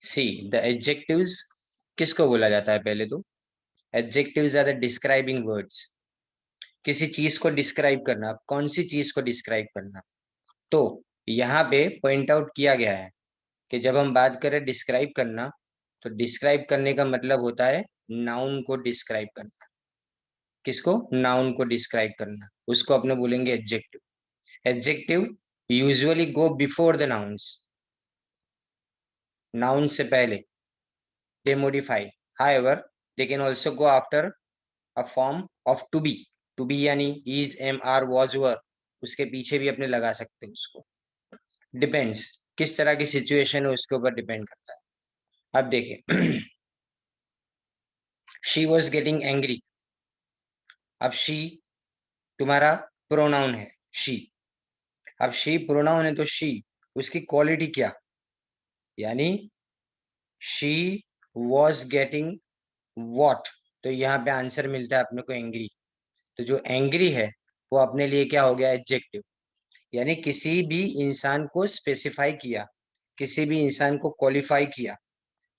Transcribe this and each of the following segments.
See the adjectives किसको बोला जाता है? पहले तो adjectives are the describing words. किसी चीज को डिस्क्राइब करना, कौन सी चीज को डिस्क्राइब करना। तो यहाँ पे पॉइंट आउट किया गया है कि जब हम बात करें डिस्क्राइब करना, तो डिस्क्राइब करने का मतलब होता है नाउन को डिस्क्राइब करना। किसको? नाउन को डिस्क्राइब करना, उसको अपने बोलेंगे adjective. Adjective usually go before the nouns, noun से पहले। दे modify, however they can also go after a form of to be यानी is am are was were, उसके पीछे भी अपने लगा सकते हैं उसको। डिपेंड्स, किस तरह की सिचुएशन है उसके ऊपर डिपेंड करता है। अब देखिए शी वॉज गेटिंग एंग्री। अब शी तुम्हारा प्रोनाउन है शी। अब शी प्रोनाउन है तो शी, उसकी क्वालिटी क्या? यानी शी वॉज गेटिंग वॉट, तो यहाँ पे आंसर मिलता है अपने को एंग्री। तो जो एंग्री है वो अपने लिए क्या हो गया? एडजेक्टिव। यानी किसी भी इंसान को स्पेसिफाई किया, किसी भी इंसान को क्वालिफाई किया,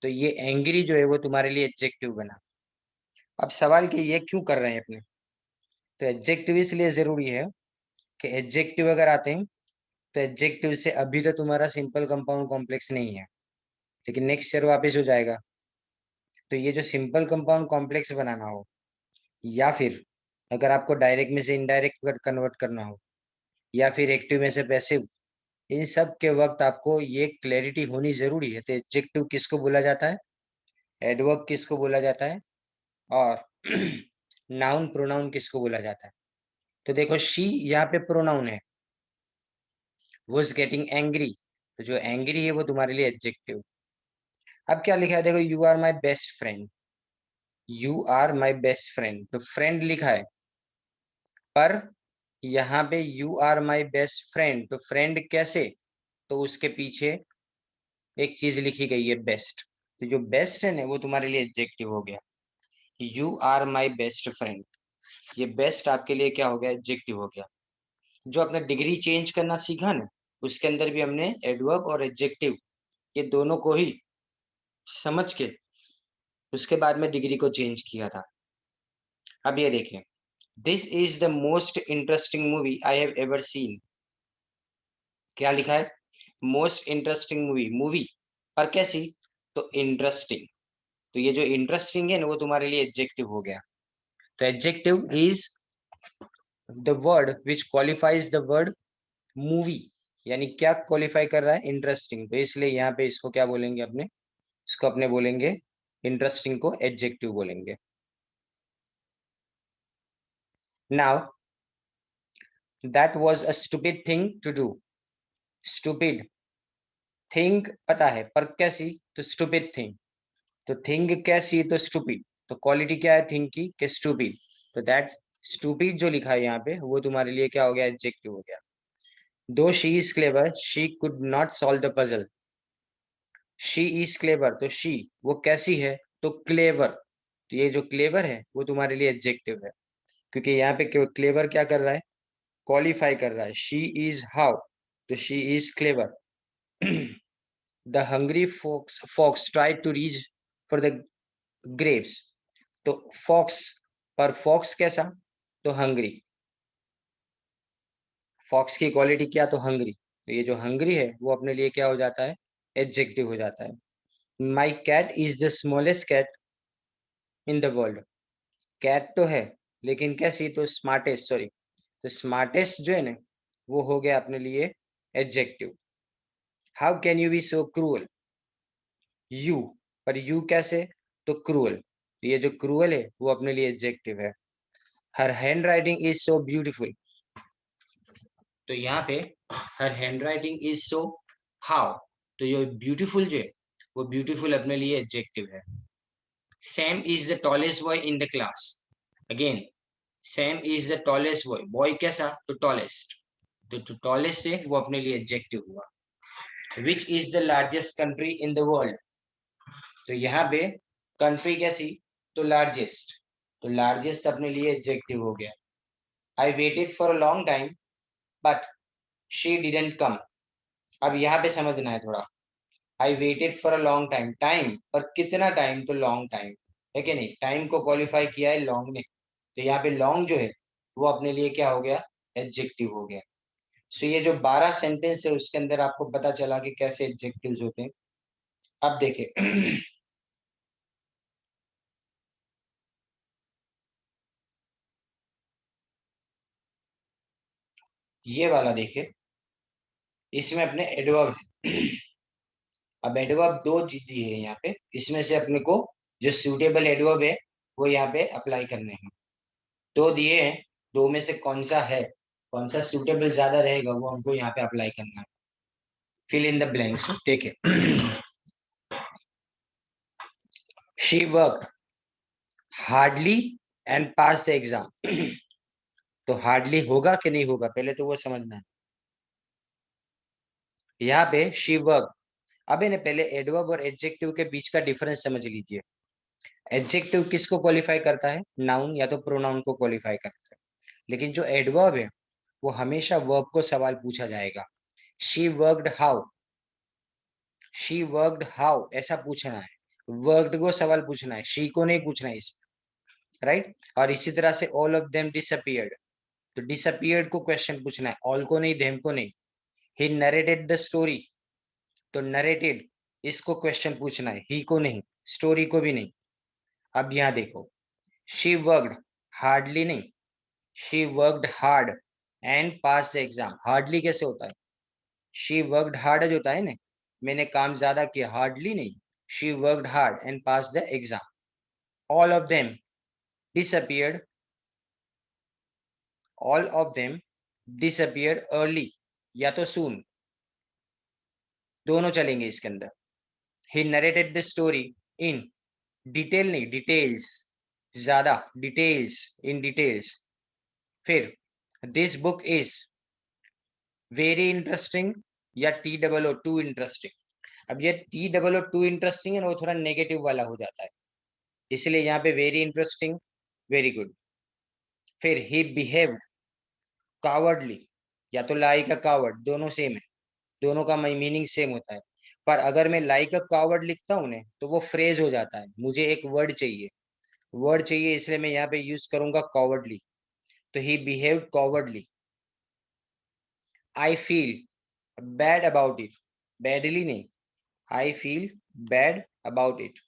तो ये एंग्री जो है वो तुम्हारे लिए एडजेक्टिव बना। अब सवाल कि ये क्यों कर रहे हैं अपने? तो एडजेक्टिव इसलिए जरूरी है कि एडजेक्टिव अगर आते हैं तो एडजेक्टिव से अभी तो तुम्हारा सिंपल कंपाउंड कॉम्प्लेक्स नहीं है, लेकिन नेक्स्ट ईयर वापस हो जाएगा। तो ये जो सिंपल कंपाउंड कॉम्प्लेक्स बनाना हो, या फिर अगर आपको डायरेक्ट में से इनडायरेक्ट कन्वर्ट करना हो, या फिर एक्टिव में से पैसिव, इन सब के वक्त आपको ये क्लैरिटी होनी जरूरी है। तो एडजेक्टिव किसको बोला जाता है, एडवर्ब किसको बोला जाता है, और नाउन प्रोनाउन किसको बोला जाता है। तो देखो शी यहाँ पे प्रोनाउन है, वॉज गेटिंग एंग्री, तो जो एंग्री है वो तुम्हारे लिए एडजेक्टिव। अब क्या लिखा है देखो, you are my best friend. You are my best friend, तो फ्रेंड लिखा है, पर यहाँ पे you are my best friend, तो फ्रेंड कैसे? तो उसके पीछे एक चीज लिखी गई है बेस्ट। तो जो बेस्ट है ना वो तुम्हारे लिए एडजेक्टिव हो गया। You are my best friend, ये बेस्ट आपके लिए क्या हो गया? एडजेक्टिव हो गया। जो अपना डिग्री चेंज करना सीखा ना, उसके अंदर भी हमने एडवर्ब और एडजेक्टिव ये दोनों को ही समझ के उसके बाद में डिग्री को चेंज किया था। अब ये देखिए, this is the most interesting movie I have ever seen. क्या लिखा है? मोस्ट इंटरेस्टिंग मूवी, मूवी पर कैसी? तो इंटरेस्टिंग। तो ये जो इंटरेस्टिंग है ना वो तुम्हारे लिए एडजेक्टिव हो गया। तो adjective is the word which qualifies the word movie. यानी क्या क्वालिफाई कर रहा है? इंटरेस्टिंग। तो इसलिए यहाँ पे इसको क्या बोलेंगे अपने? इसको अपने बोलेंगे इंटरेस्टिंग को एडजेक्टिव बोलेंगे। Now that was a stupid thing to do. Stupid thing पता है, पर कैसी? तो स्टूपिड थिंग। तो थिंग कैसी? तो स्टूपिड। तो क्वालिटी क्या है थिंग की? कि स्टूपिड। तो दैट्स स्टूपिड जो लिखा है यहाँ पे वो तुम्हारे लिए क्या हो गया? एडजेक्टिव हो गया। दो she is clever she could not solve the puzzle. She is clever, तो शी वो कैसी है? तो क्लेवर। तो ये जो क्लेवर है वो तुम्हारे लिए एडजेक्टिव है, क्योंकि यहाँ पे क्लेवर क्या कर रहा है? क्वालिफाई कर रहा है। शी इज हाउ, तो she is clever. The hungry fox tried to reach for the grapes. तो फॉक्स, पर फॉक्स कैसा? तो हंग्री। फॉक्स की क्वालिटी क्या? तो हंग्री। तो ये जो हंग्री है वो अपने लिए क्या हो जाता है? एडजेक्टिव हो जाता है। My cat is the smallest cat in the world. Cat तो है, लेकिन कैसी? तो स्मार्टेस्ट, सॉरी। तो स्मार्टेस्ट जो है ना वो हो गया अपने लिए adjective. How can you be so cruel. You, पर यू कैसे? तो क्रूअल। ये जो क्रूअल है वो अपने लिए एडजेक्टिव है। Her hand writing is so beautiful. तो यहाँ पे her hand writing is so how, तो ये ब्यूटीफुल जो है वो ब्यूटीफुल अपने लिए एडजेक्टिव है। Sam is the tallest boy in the class. Again Sam is the tallest boy, boy कैसा? तो टॉलेस्ट। तो टॉलेस्ट है वो अपने लिए एडजेक्टिव हुआ। Which is the largest country in the world. तो यहाँ पे कंट्री कैसी? तो लार्जेस्ट। तो लार्जेस्ट अपने लिए एडजेक्टिव हो गया। I waited for a long time but she didn't come. अब यहाँ पे समझना है थोड़ा। I waited for a long time, time और कितना टाइम, तो लॉन्ग टाइम है कि नहीं, टाइम को क्वालिफाई किया है लॉन्ग ने, तो यहाँ पे लॉन्ग जो है वो अपने लिए क्या हो गया, एडजेक्टिव हो गया। सो ये जो 12 सेंटेंस है उसके अंदर आपको पता चला कि कैसे एडजेक्टिव्स होते हैं। अब देखिए ये वाला देखिए, इसमें अपने एडवर्ब है। अब एडवर्ब दो चीजें है यहाँ पे, इसमें से अपने को जो सूटेबल एडवर्ब है वो यहाँ पे अप्लाई करने हैं। दो दिए हैं, दो में से कौन सा है, कौन सा सूटेबल ज्यादा रहेगा वो हमको यहाँ पे अप्लाई करना है। फिल इन द ब्लैंक्स, ठीक है। She work hardly and pass the exam. तो हार्डली होगा कि नहीं होगा, पहले तो वो समझना है। यहाँ पे शी वर्क, अब इन्हें पहले एडवर्ब और एडजेक्टिव के बीच का डिफरेंस समझ लीजिए। एडजेक्टिव किसको क्वालिफाई करता है, नाउन या तो प्रोनाउन को क्वालिफाई करता है, लेकिन जो एडवर्ब है वो हमेशा वर्ब को सवाल पूछा जाएगा। She worked how, she worked how ऐसा पूछना है, वर्कड को सवाल पूछना है, शी को नहीं पूछना है इस, राइट। और इसी तरह से ऑल ऑफ देम डिसअपियर्ड, तो डिसअपियर्ड को क्वेश्चन पूछना है, ऑल को नहीं, देम को नहीं। ही नरेटेड द स्टोरी, तो नरेटेड इसको क्वेश्चन पूछना है, ही को नहीं, स्टोरी को भी नहीं। अब यहाँ देखो, शी वर्कड हार्डली नहीं, she worked hard and pass the exam. Hardly कैसे होता है, शी वर्कड हार्ड जो होता है ना, मैंने काम ज्यादा किया, हार्डली नहीं। She worked hard and pass the exam. All of them disappeared, all of them disappeared early या तो soon, दोनों चलेंगे इसके अंदर। he narrated the story in detail नहीं, डिटेल्स, ज्यादा डिटेल्स, इन डिटेल्स। फिर this book is very interesting या T double O too interesting. अब ये T double O too interesting है ना, वो थोड़ा नेगेटिव वाला हो जाता है, इसलिए यहाँ पे वेरी इंटरेस्टिंग, वेरी गुड। फिर ही बिहेव कावर्डली या तो लाइक अ कावर्ड, दोनों सेम है, दोनों का मीनिंग सेम होता है। पर अगर मैं लाइक अ कावर्ड लिखता हूँ ना तो वो फ्रेज हो जाता है, मुझे एक वर्ड चाहिए, वर्ड चाहिए, इसलिए मैं यहाँ पे यूज करूंगा कॉवर्डली। तो he behave cowardly. I feel bad about it, badly नहीं, I feel bad about it.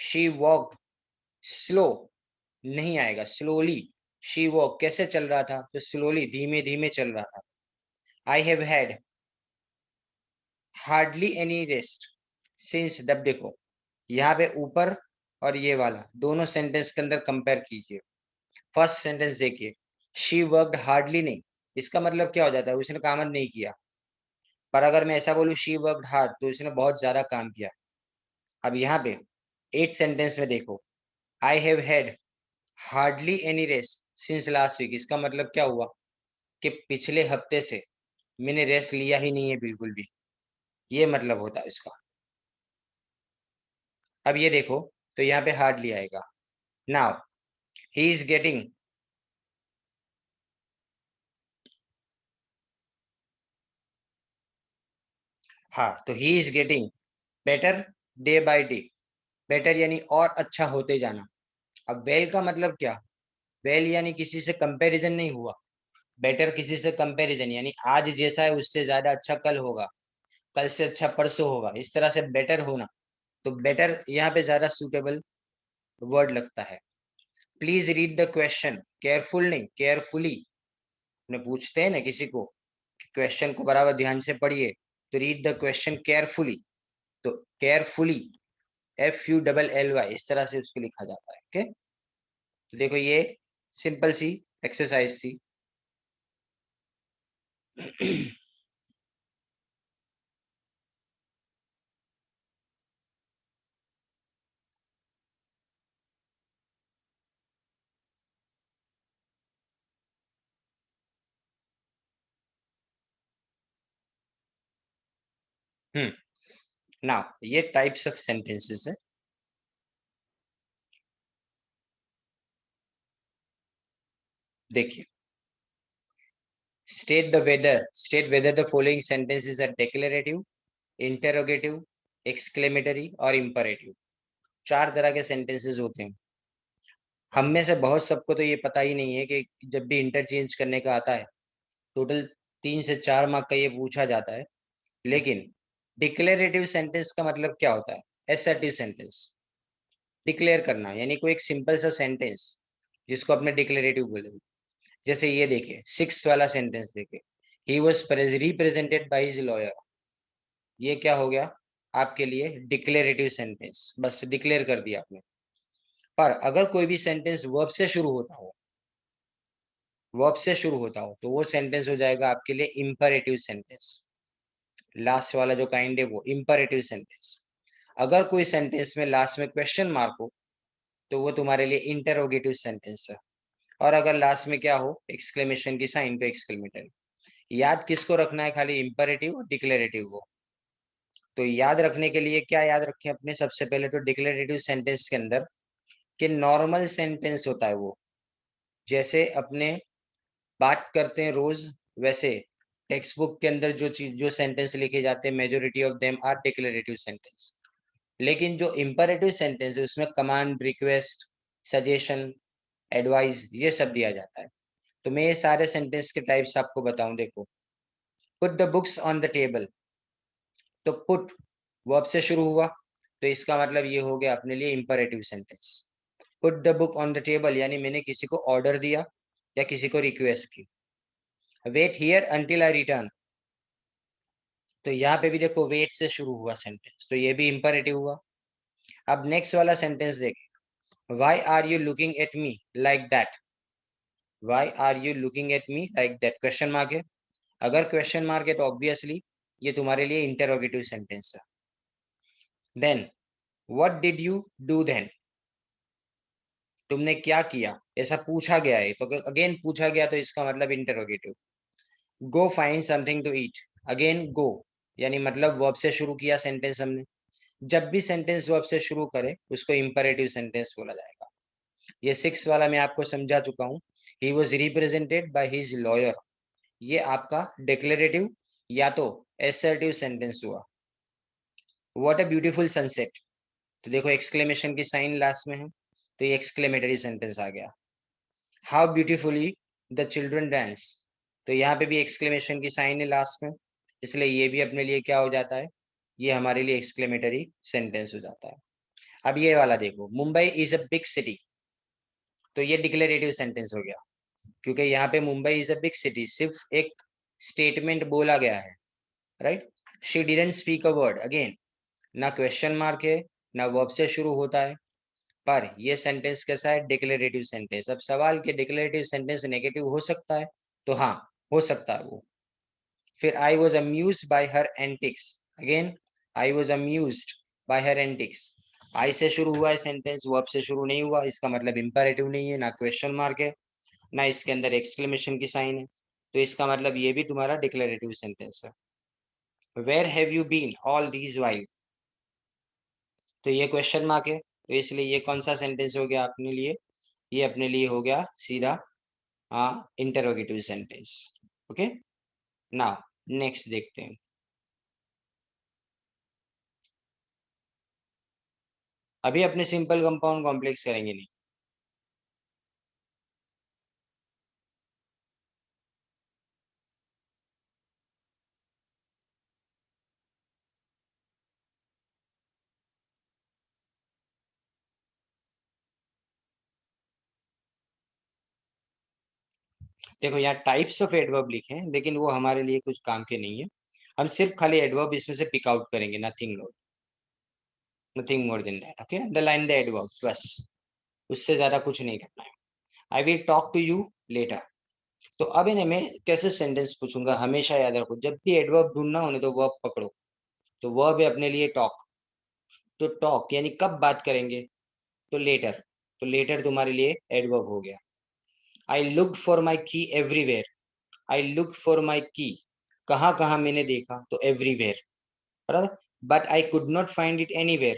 She walk slow, नहीं आएगा, स्लोली। शी वॉक कैसे चल रहा था, तो स्लोली, धीमे धीमे चल रहा था। आई have had hardly any rest since, जब देखो यहाँ पे ऊपर और ये वाला दोनों सेंटेंस के अंदर कंपेयर कीजिए। फर्स्ट सेंटेंस देखिए, शी वर्कड हार्डली नहीं, इसका मतलब क्या हो जाता है, उसने काम नहीं किया। पर अगर मैं ऐसा बोलूँ शी वर्कड हार्ड, तो उसने बहुत ज्यादा काम किया। अब यहाँ पे 8 सेंटेंस में देखो, I have had hardly any rest since last week, इसका मतलब क्या हुआ कि पिछले हफ्ते से मैंने रेस्ट लिया ही नहीं है बिल्कुल भी, ये मतलब होता है इसका। अब ये देखो, तो यहाँ पे हार्डली आएगा। नाउ ही इज गेटिंग, हाँ तो he is getting better day by day, better यानी और अच्छा होते जाना। अब वेल का मतलब क्या, वेल यानी किसी से कंपैरिजन नहीं हुआ, बेटर किसी से कंपैरिजन यानी आज जैसा है उससे ज्यादा अच्छा कल होगा, कल से अच्छा परसों होगा, इस तरह से बेटर होना। तो बेटर यहाँ पे ज्यादा सूटेबल वर्ड लगता है। Please read the question, careful नहीं, केयरफुली। उन्हें पूछते हैं ना किसी को, क्वेश्चन को बराबर ध्यान से पढ़िए, तो रीड द क्वेश्चन केयरफुली, तो केयरफुली FULLY इस तरह से उसको लिखा जाता है, ओके। तो देखो ये सिंपल सी एक्सरसाइज थी। नाउ ये टाइप्स ऑफ सेंटेंसेस है। देखिए, state the weather, state whether the following sentences are declarative interrogative, exclamatory और इंपरेटिव। 4 तरह के सेंटेंसेस होते हैं। हम में से बहुत सबको तो ये पता ही नहीं है कि जब भी इंटरचेंज करने का आता है, टोटल 3 से 4 मार्क का ये पूछा जाता है। लेकिन डिक्लेरेटिव सेंटेंस का मतलब क्या होता है? असर्टिव सेंटेंस, डिक्लेयर करना, यानी कोई एक सिंपल सा सेंटेंस जिसको अपने डिक्लेरेटिव बोलेंगे। जैसे ये देखिए, 6 वाला सेंटेंस देखिए, he was represented by his lawyer. ये क्या हो गया आपके लिए? डिक्लेरेटिव सेंटेंस, बस डिक्लेयर कर दिया आपने। पर अगर कोई भी सेंटेंस वर्ब से शुरू होता हो, वर्ब से शुरू होता हो, तो वो सेंटेंस हो जाएगा आपके लिए इंपरेटिव सेंटेंस। लास्ट वाला जो काइंड है वो इंपरेटिव सेंटेंस। अगर कोई सेंटेंस में लास्ट में क्वेश्चन मार्क हो, तो वो तुम्हारे लिए इंटरोगेटिव सेंटेंस है। और अगर लास्ट में क्या हो, एक्सक्लेमेशन की साइन, तो एक्सक्लेमेटरी। याद किसको रखना है? खाली इंपरेटिव और डिक्लेरेटिव को। तो याद रखने के लिए क्या याद रखें अपने? सबसे पहले तो डिक्लेरेटिव सेंटेंस के अंदर कि नॉर्मल सेंटेंस होता है वो, जैसे अपने बात करते हैं रोज, वैसे टेक्स्ट बुक के अंदर जो चीज, जो सेंटेंस लिखे जाते हैं, majority of them are declarative sentence. लेकिन जो इंपरेटिव सेंटेंस है उसमें कमांड, रिक्वेस्ट, सजेशन, एडवाइस, ये सब दिया जाता है। तो मैं ये सारे सेंटेंस के टाइप्स आपको बताऊं। देखो, put the books on the table. तो पुट वर्ब से शुरू हुआ, तो इसका मतलब ये हो गया अपने लिए imperative sentence. Put the book on the table यानी मैंने किसी को ऑर्डर दिया या किसी को रिक्वेस्ट की। Wait here until I return, तो यहाँ पे भी देखो वेट से शुरू हुआ सेंटेंस, तो ये भी इंपरेटिव हुआ। अब नेक्स्ट वाला सेंटेंस देखें, why are you looking at me like that. Why are you looking at me like that, question mark है। अगर क्वेश्चन मार्क है तो ऑब्वियसली ये तुम्हारे लिए इंटरोगेटिव सेंटेंस है। Then what did you do then, तुमने क्या किया, ऐसा पूछा गया है, तो अगेन पूछा गया तो इसका मतलब interrogative. Go find something to eat, again go, यानी मतलब वर्ब से शुरू किया सेंटेंस हमने। जब भी सेंटेंस वर्ब से शुरू करे उसको इंपरेटिव सेंटेंस बोला जाएगा। ये 6 वाला मैं आपको समझा चुका हूँ। He was represented by his lawyer, ये आपका डिक्लेरेटिव या तो एसर्टिव सेंटेंस हुआ। व्हाट अ ब्यूटीफुल सनसेट, तो देखो एक्सक्लेमेशन की साइन लास्ट में है, तो ये एक्सक्लेमेटरी सेंटेंस आ गया। How beautifully the children dance, तो यहाँ पे भी एक्सक्लेमेशन की साइन है लास्ट में, इसलिए ये भी अपने लिए क्या हो जाता है? ये हमारे लिए एक्सक्लेमेटरी सेंटेंस हो जाता है। अब ये वाला देखो, Mumbai is a big city, तो ये डिक्लेरेटिव सेंटेंस हो गया, क्योंकि यहाँ पे Mumbai is a big city सिर्फ एक स्टेटमेंट बोला गया है, right. She didn't speak a word, again ना क्वेश्चन मार्क है, ना वर्ब से शुरू होता है, पर ये सेंटेंस कैसा है? Declarative sentence. अब सवाल के डिक्लेरेटिव सेंटेंस नेगेटिव हो सकता है, तो हाँ, हो सकता है वो। फिर I was amused by her antics, again I was amused by her antics. I से शुरू हुआ है सेंटेंस, वर्ब से शुरू नहीं हुआ, इसका मतलब इंपेरेटिव नहीं है, ना क्वेश्चन मार्क है, ना इसके अंदर एक्सक्लेमेशन की साइन है, तो इसका मतलब ये भी तुम्हारा डिक्लेरेटिव सेंटेंस है। Where have you been all these while, तो ये क्वेश्चन मार्क है, तो इसलिए ये कौन सा सेंटेंस हो गया अपने लिए? ये अपने लिए हो गया सीधा interrogative sentence. Okay, now next देखते हैं। अभी अपने सिंपल कंपाउंड कॉम्प्लेक्स करेंगे नहीं। देखो यहाँ टाइप्स ऑफ एडवर्ब लिखे हैं, लेकिन वो हमारे लिए कुछ काम के नहीं है। हम सिर्फ खाली एडवर्ब इसमें से पिक आउट करेंगे, nothing more than that. Okay, underline the adverbs बस, उससे ज्यादा कुछ नहीं करना है। I will talk to you later, तो अब इन्हें मैं कैसे सेंटेंस पूछूंगा, हमेशा याद रखो, जब भी एडवर्ब ढूंढना हो तो वर्ब पकड़ो। तो वर्ब है अपने लिए टॉक, तो टॉक यानी कब बात करेंगे? तो लेटर, तो लेटर तुम्हारे लिए एडवर्ब हो गया। आई लुक फॉर माई की everywhere, I look for my की, कहाँ कहाँ मैंने देखा, तो एवरीवेयर, बराबर। But I could not find it anywhere,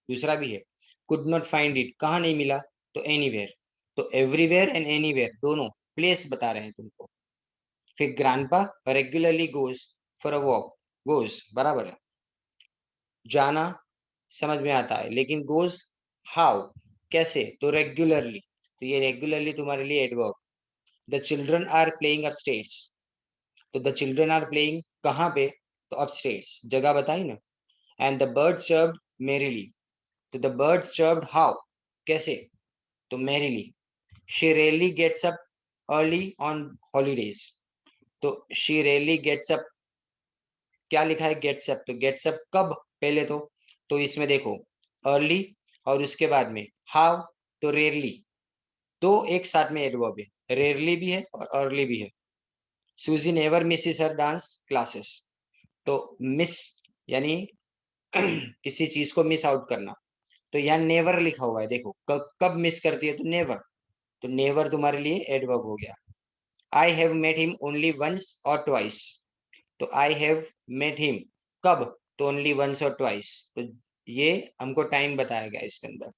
दूसरा भी है, कुड नॉट फाइंड इट, कहाँ नहीं मिला, तो एनीवेयर। तो एवरीवेयर एंड एनीवेयर दोनों प्लेस बता रहे हैं तुमको। फिर grandpa regularly goes for a walk, goes बराबर है। जाना समझ में आता है, लेकिन गोज हाउ कैसे, तो रेगुलरली, तो ये रेगुलरली तुम्हारे लिए adverb. The children are playing upstairs, तो द चिल्ड्रन आर प्लेइंग कहाँ पे, तो अपस्टेयर्स, जगह बताई ना। And the bird chirped merrily, तो द बर्ड चर्प्ड हाउ कैसे, तो merrily. She rarely gets up early on holidays, तो शी रेयरली गेट्स अप, क्या लिखा है गेट्स अप, तो गेट्स अप कब, पहले तो इसमें देखो अर्ली और उसके बाद में हाउ, तो रेयरली, दो एक साथ में एडवर्ब है, रेयरली भी है और अर्ली भी है। सूजी नेवर मिसेस हर डांस क्लासेस, तो मिस यानी किसी चीज को मिस आउट करना, तो यहाँ नेवर लिखा हुआ है, देखो कब मिस करती है, तो नेवर, तो नेवर तुम्हारे लिए एडवर्ब हो गया। I have met him only once और ट्वाइस, तो आई हैव मेट हिम कब, तो ओनली वंस और ट्वाइस, तो ये हमको टाइम बताया गया इसके अंदर।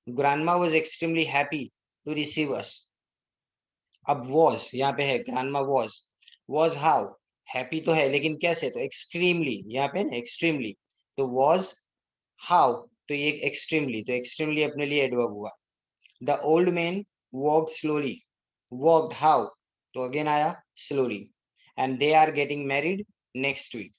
Grandma was extremely happy to receive us, अब वॉज यहाँ पे है, ग्रैंडमा वॉज हाउ, हैप्पी तो है लेकिन कैसे, तो एक्सट्रीमली, यहाँ पे ना एक्सट्रीमली, तो वॉज हाउ, तो ये एक्सट्रीमली, तो एक्सट्रीमली अपने लिए एडवर्ब हुआ। The old man walk slowly, walked how, तो अगेन आया slowly. And they are getting married next week,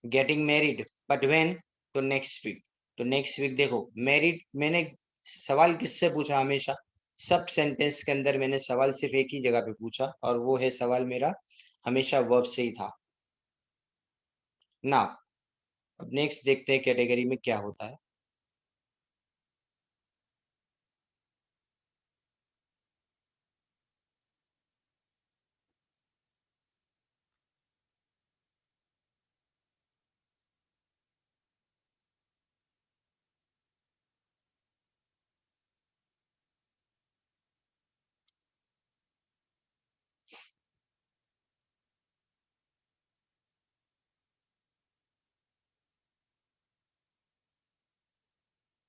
getting married but when, तो नेक्स्ट वीक, तो नेक्स्ट वीक देखो मैरिड, मैंने सवाल किससे पूछा, हमेशा सब सेंटेंस के अंदर मैंने सवाल सिर्फ एक ही जगह पे पूछा, और वो है सवाल मेरा हमेशा वर्ब से ही था ना। अब नेक्स्ट देखते हैं कैटेगरी में क्या होता है।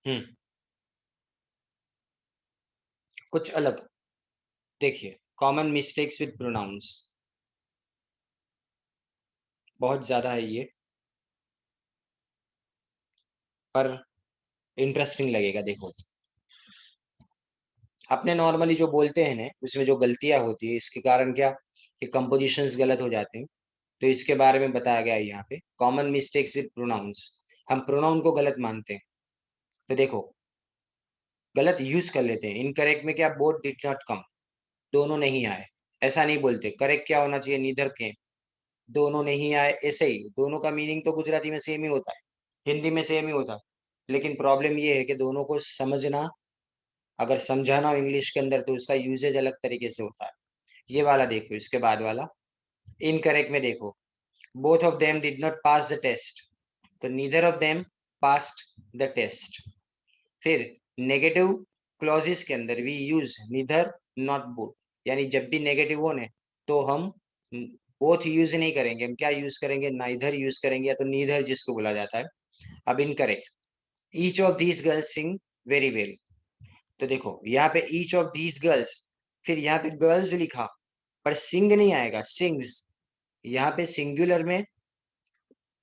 हम्म, कुछ अलग देखिए, कॉमन मिस्टेक्स विद प्रोनाउंस, बहुत ज्यादा है ये, पर इंटरेस्टिंग लगेगा। देखो अपने नॉर्मली जो बोलते हैं ना, उसमें जो गलतियां होती है, इसके कारण क्या, कि कंपोजिशंस गलत हो जाते हैं, तो इसके बारे में बताया गया है यहाँ पे, कॉमन मिस्टेक्स विद प्रोनाउंस। हम प्रोनाउन को गलत मानते हैं, तो देखो गलत यूज कर लेते हैं। इनकरेक्ट में क्या, बोथ डिड नॉट कम, दोनों नहीं आए, ऐसा नहीं बोलते। करेक्ट क्या होना चाहिए, नीदर के, दोनों नहीं आए, ऐसे ही। दोनों का मीनिंग तो गुजराती में सेम ही होता है, हिंदी में सेम ही होता है, लेकिन प्रॉब्लम ये है कि दोनों को समझना, अगर समझाना हो इंग्लिश के अंदर, तो उसका यूजेज अलग तरीके से होता है। ये वाला देखो, इसके बाद वाला इनकरेक्ट में देखो, both of them did not pass the test, तो neither of them passed the test. फिर नेगेटिव क्लॉजेस के अंदर we use neither not both, यानी जब भी नेगेटिव हो ने, तो हम बोथ यूज नहीं करेंगे, हम क्या यूज करेंगे, नाइदर यूज करेंगे, या तो नीदर जिसको बोला जाता है। अब incorrect, each of these girls Singh very well, तो देखो यहाँ पे ईच ऑफ दीज गर्ल्स, फिर यहाँ पे गर्ल्स लिखा, पर सिंग नहीं आएगा, सिंग्स। यहाँ पे सिंगुलर में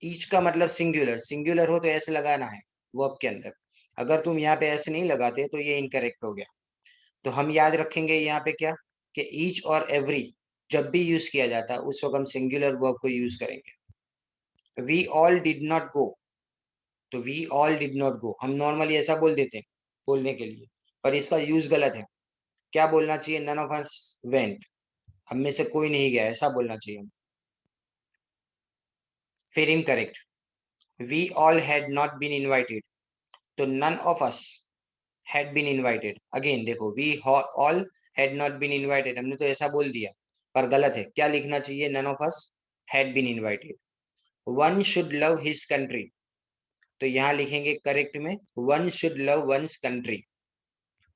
ईच का मतलब सिंगुलर, सिंगुलर हो तो ऐसे लगाना है वर्ब के अंदर। अगर तुम यहाँ पे ऐसे नहीं लगाते तो ये इनकरेक्ट हो गया। तो हम याद रखेंगे यहाँ पे क्या, कि ईच और एवरी जब भी यूज किया जाता है, उस वक्त हम सिंगुलर वर्ब को यूज करेंगे। We all did not go, तो we all did not go हम नॉर्मली ऐसा बोल देते हैं बोलने के लिए, पर इसका यूज गलत है। क्या बोलना चाहिए, नन ऑफ अस वेंट, हम में से कोई नहीं गया, ऐसा बोलना चाहिए। फिर incorrect, we all had not been invited, तो none of us had been invited. Again देखो, we all had not been invited, हमने तो ऐसा बोल दिया, पर गलत है। क्या लिखना चाहिए, none of us had been invited. One should love his country, तो यहाँ लिखेंगे करेक्ट में, one should love one's country,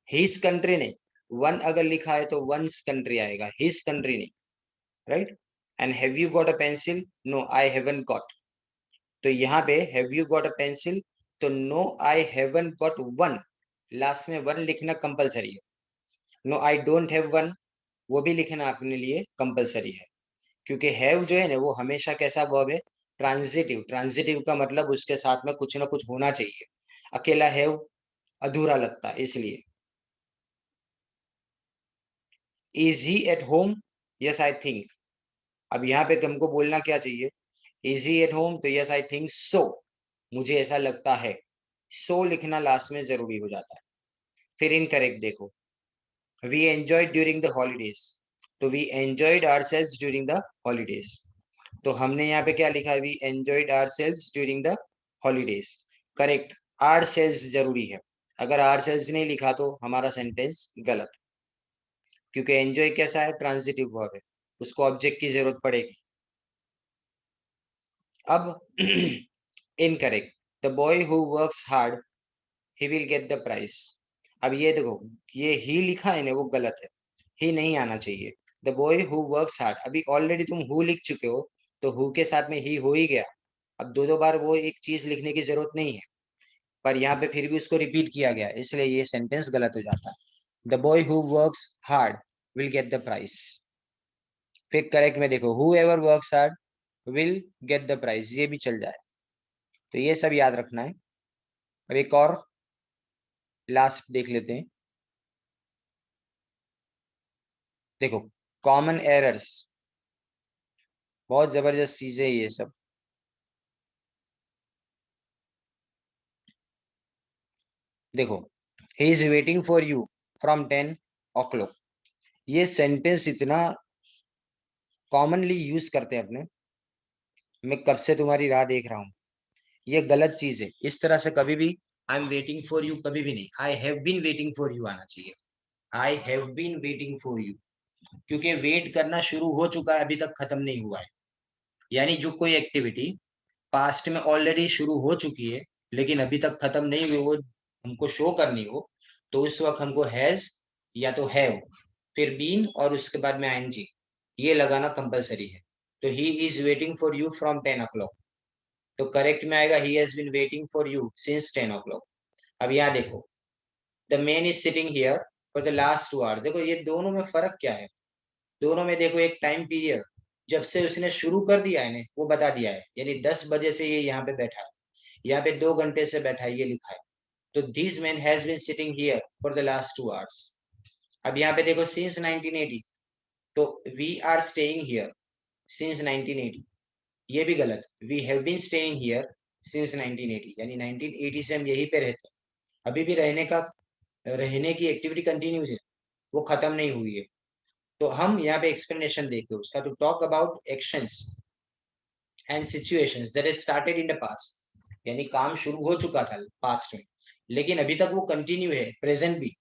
his country नहीं। वन अगर लिखा है तो वंस कंट्री आएगा, हिज कंट्री नहीं, right. And have you got a pencil, no I haven't got, तो यहाँ पे have you got a pencil, तो no I haven't got one, last में वन लिखना कंपलसरी है। No I don't have one, वो भी लिखना अपने लिए कंपलसरी है, क्योंकि हैव जो है ना, वो हमेशा कैसा वर्ब है, ट्रांजिटिव, ट्रांजिटिव का मतलब उसके साथ में कुछ ना कुछ होना चाहिए। अकेला हैव अधूरा लगता है इसलिए। Is he at home? Yes I think. अब यहाँ पे हमको बोलना क्या चाहिए? इज ही एट होम, तो यस आई थिंक सो, मुझे ऐसा लगता है। सो लिखना लास्ट में जरूरी हो जाता है। फिर इनकरेक्ट देखो, we enjoyed during the holidays, तो we enjoyed ourselves during the holidays. तो हमने यहाँ पे क्या लिखा है? We enjoyed ourselves during the holidays. Correct, ourselves जरूरी है। अगर आवरसेल्व्स नहीं लिखा तो हमारा सेंटेंस गलत, क्योंकि एंजॉय कैसा है? ट्रांजिटिव वर्ब है, उसको ऑब्जेक्ट की जरूरत पड़ेगी। अब incorrect, the boy who works hard he will get the prize. अब ये देखो, ये ही लिखा है ना, वो गलत है, ही नहीं आना चाहिए। The boy who works hard, अभी ऑलरेडी तुम हु लिख चुके हो, तो हु के साथ में ही हो ही गया। अब दो दो बार वो एक चीज लिखने की जरूरत नहीं है, पर यहाँ पे फिर भी उसको रिपीट किया गया, इसलिए ये सेंटेंस गलत हो जाता है। The boy who works hard will get the prize. फिर करेक्ट में देखो, whoever works hard will get the prize, ये भी चल जाए। तो ये सब याद रखना है। अब एक और लास्ट देख लेते हैं। देखो, कॉमन एरर्स, बहुत जबरदस्त चीजें ये सब। देखो, ही is waiting for you from 10 o'clock, ये सेंटेंस इतना कॉमनली यूज करते हैं अपने, मैं कब से तुम्हारी राह देख रहा हूँ, ये गलत चीज है। इस तरह से कभी भी I am waiting for you कभी भी नहीं, I have been waiting for you आना चाहिए। I have been waiting for you, क्योंकि वेट करना शुरू हो चुका है, अभी तक खत्म नहीं हुआ है। यानी जो कोई एक्टिविटी पास्ट में ऑलरेडी शुरू हो चुकी है लेकिन अभी तक खत्म नहीं हुई, वो हमको शो करनी हो, तो उस वक्त हमको हैज या तो हैव, फिर बीन और उसके बाद में आईएनजी, ये लगाना कंपलसरी है। तो he is waiting for you from 10 o'clock, तो करेक्ट में आएगा he has been waiting for you since 10 o'clock। अब यहाँ देखो, the man is sitting here for the last 2 hour, देखो ये दोनों में फर्क क्या है? दोनों में देखो, एक टाइम पीरियड जब से उसने शुरू कर दिया है ना, वो बता दिया है, यानी 10 बजे से ये यहाँ पे बैठा है, यहाँ पे 2 घंटे से बैठा है, ये लिखा है। तो this man has been sitting here for the last 2 hours. अब यहाँ पे देखो, सिंस 1980, तो we are staying here since 1980, ये भी गलत। We have been staying here since 1980, यानी 1980 से हम यहीं पे रहते हैं, अभी भी रहने की एक्टिविटी कंटिन्यूज है, वो खत्म नहीं हुई है। तो हम यहाँ पे एक्सप्लेनेशन देखते हैं उसका, to talk about actions and situations that has started in the past, यानी काम शुरू हो चुका था पास्ट में, लेकिन अभी तक वो कंटिन्यू है, प्रेजेंट भी,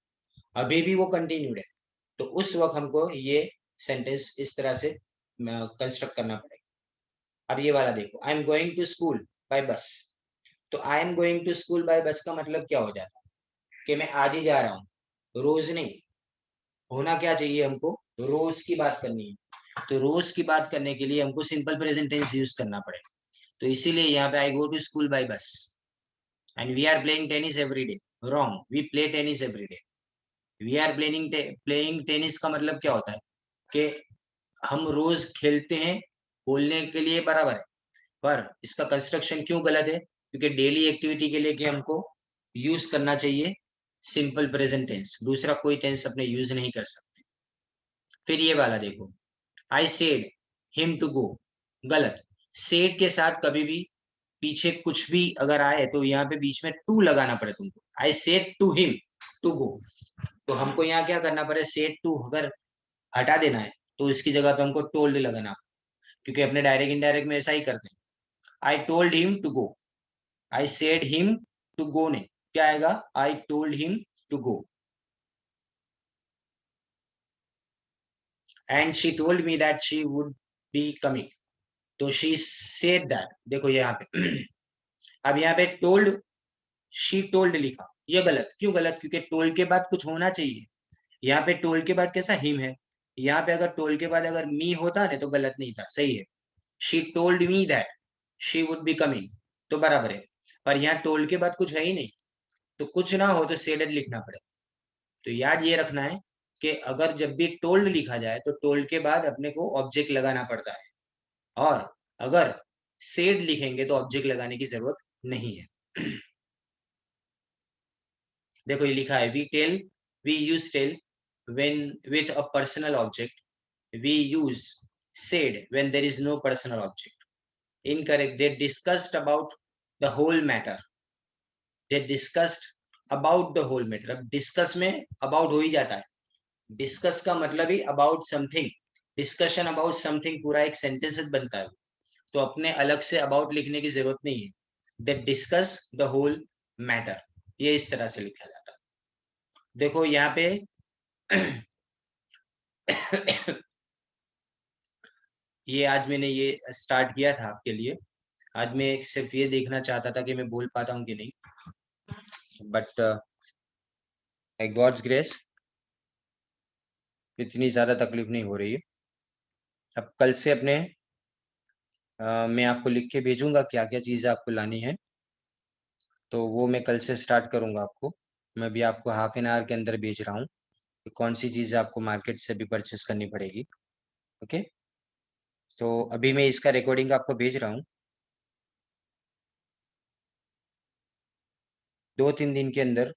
अभी भी वो कंटिन्यूड है। तो उस वक्त हमको ये सेंटेंस इस तरह से कंस्ट्रक्ट करना पड़ेगा। अब ये वाला देखो, I am going to school by bus, तो I am going to school by bus का मतलब क्या हो जाता है? कि मैं आज ही जा रहा हूँ, रोज नहीं। होना क्या चाहिए हमको? रोज की बात करनी है, तो रोज की बात करने के लिए हमको सिंपल प्रेजेंट टेंस यूज करना पड़ेगा। तो इसीलिए यहाँ पे I go to school by bus and we are playing tennis every day. Wrong, we play tennis every day. We are playing tennis का मतलब क्या होता है? कि हम रोज खेलते हैं, बोलने के लिए बराबर है, पर इसका कंस्ट्रक्शन क्यों गलत है? क्योंकि डेली एक्टिविटी के लिए कि हमको यूज करना चाहिए सिंपल प्रेजेंट टेंस, दूसरा कोई टेंस अपने यूज नहीं कर सकते। फिर ये वाला देखो, I said him to go, गलत। सेड के साथ कभी भी पीछे कुछ भी अगर आए तो यहाँ पे बीच में टू लगाना पड़े तुमको। I said to him to go, तो हमको यहाँ क्या करना पड़े? सेड टू अगर हटा देना है तो इसकी जगह पे हमको टोल्ड लगाना, क्योंकि अपने डायरेक्ट इनडायरेक्ट में ऐसा ही करते हैं। I told him to go, I said him to go ने क्या आएगा? I told him to go. And she told me that she would be coming, तो शी सेड दैट, देखो यहाँ पे अब यहाँ पे टोल्ड, शी टोल्ड लिखा, ये गलत। क्यों गलत? क्योंकि टोल्ड के बाद कुछ होना चाहिए। यहाँ पे टोल्ड के बाद कैसा? हिम है। यहाँ पे अगर टोल्ड के बाद अगर मी होता ना तो गलत नहीं था, सही है। She told me that she would be coming, तो बराबर है। पर यहाँ टोल्ड के बाद कुछ है ही नहीं, तो कुछ ना हो तो सेडेड लिखना पड़े। तो याद ये रखना है कि अगर जब भी टोल्ड लिखा जाए तो टोल्ड के बाद अपने को ऑब्जेक्ट लगाना पड़ता है, और अगर सेड लिखेंगे तो ऑब्जेक्ट लगाने की जरूरत नहीं है। देखो ये लिखा है, we use tell when with a personal object, we use said when there is no personal object. Incorrect, they discussed about the whole matter, they discussed about the whole matter. अब डिस्कस में about हो ही जाता है, discuss का मतलब ही about something, discussion about something पूरा एक सेंटेंस बनता है, तो अपने अलग से अबाउट लिखने की जरूरत नहीं है। They discuss the whole matter, ये इस तरह से लिखा जाता है। देखो यहाँ पे ये आज मैंने ये स्टार्ट किया था आपके लिए। आज मैं सिर्फ ये देखना चाहता था कि मैं बोल पाता हूँ कि नहीं, बट बाय गॉड्स ग्रेस इतनी ज्यादा तकलीफ नहीं हो रही है। अब कल से अपने मैं आपको लिख के भेजूंगा क्या क्या चीजें आपको लानी है, तो वो मैं कल से स्टार्ट करूंगा आपको। मैं भी आपको हाफ एन आवर के अंदर भेज रहा हूँ कि कौन सी चीजें आपको मार्केट से भी परचेस करनी पड़ेगी। ओके, तो अभी मैं इसका रिकॉर्डिंग आपको भेज रहा हूँ। 2-3 दिन के अंदर